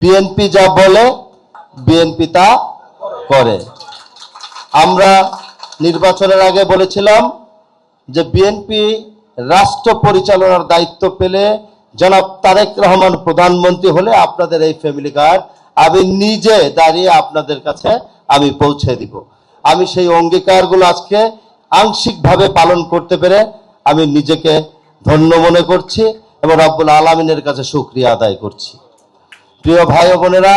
BNP যা বলে BNP তা করে। আমরা নির্বাচনের আগে বলেছিলাম যে বিএনপি রাষ্ট্র পরিচালনার দায়িত্ব পেলে জনাব তারেক রহমান প্রধানমন্ত্রী হলে আপনাদের এই ফ্যামিলি কার্ড আমি নিজে দাঁড়িয়ে আপনাদের কাছে আমি পৌঁছে দিব। আমি সেই অঙ্গীকারগুলো আজকে আংশিকভাবে পালন করতে পেরে আমি নিজেকে ধন্য মনে করছি এবং রব্বুল আলামিনের কাছে শুকরিয়া আদায় করছি। প্রিয় ভাই ও বোনেরা,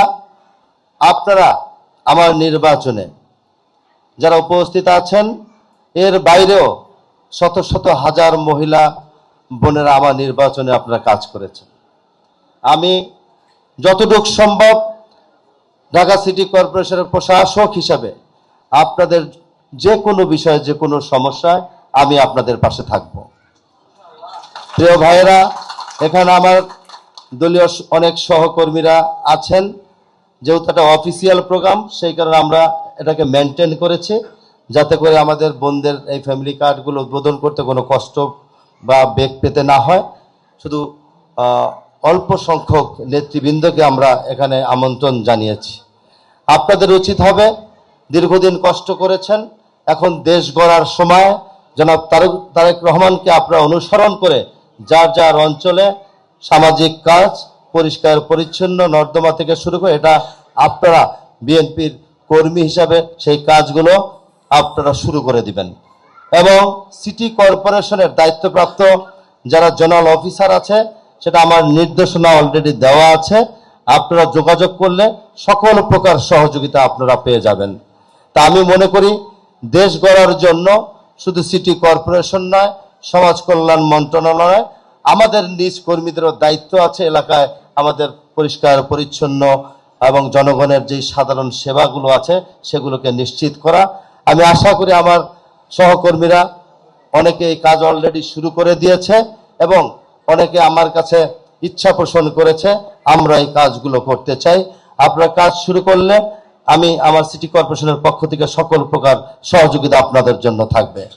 আপনারা আমার নির্বাচনে যারা উপস্থিত আছেন, এর বাইরেও শত শত হাজার মহিলা বোনেরা আমার নির্বাচনে আপনারা কাজ করেছেন। আমি যতটুকু সম্ভব ঢাকা সিটি কর্পোরেশনের প্রশাসক হিসাবে আপনাদের যে কোনো বিষয়ে যে কোনো সমস্যায় আমি আপনাদের পাশে থাকব। প্রিয় ভাইয়েরা, এখানে আমার দলীয় অনেক সহকর্মীরা আছেন। যেহেতু একটা অফিসিয়াল প্রোগ্রাম, সেই কারণে আমরা এটাকে মেনটেন করেছি যাতে করে আমাদের বোনদের এই ফ্যামিলি কার্ডগুলো উদ্বোধন করতে কোনো কষ্ট বা বেগ পেতে না হয়। শুধু অল্প সংখ্যক নেতৃবৃন্দকে আমরা এখানে আমন্ত্রণ জানিয়েছি। আপনাদের উচিত হবে, দীর্ঘদিন কষ্ট করেছেন, এখন দেশ গড়ার সময় জনাব তারেক রহমানকে আপনারা অনুসরণ করে যার যার অঞ্চলে সামাজিক কাজ, পরিষ্কার পরিচ্ছন্ন নর্দমা থেকে শুরু করে এটা আপনারা বিএনপির কর্মী হিসাবে সেই কাজগুলো আপনারা শুরু করে দিবেন। এবং সিটি কর্পোরেশনের দায়িত্বপ্রাপ্ত যারা জোনাল অফিসার আছে, সেটা আমার নির্দেশনা অলরেডি দেওয়া আছে, আপনারা যোগাযোগ করলে সকল প্রকার সহযোগিতা আপনারা পেয়ে যাবেন। তা আমি মনে করি দেশ গড়ার জন্য শুধু সিটি কর্পোরেশন নয়, সমাজ কল্যাণ মন্ত্রণালয়, আমাদের নিজ কর্মীদেরও দায়িত্ব আছে এলাকায় আমাদের পরিষ্কার পরিচ্ছন্ন এবং জনগণের যে সাধারণ সেবাগুলো আছে সেগুলোকে নিশ্চিত করা। আমি আশা করি আমার সহকর্মীরা অনেকে এই কাজ অলরেডি শুরু করে দিয়েছে এবং অনেকে আমার কাছে ইচ্ছা পোষণ করেছে আমরা এই কাজগুলো করতে চাই। আপনারা কাজ শুরু করলে আমি আমার সিটি কর্পোরেশনের পক্ষ থেকে সকল প্রকার সহযোগিতা আপনাদের জন্য থাকবে।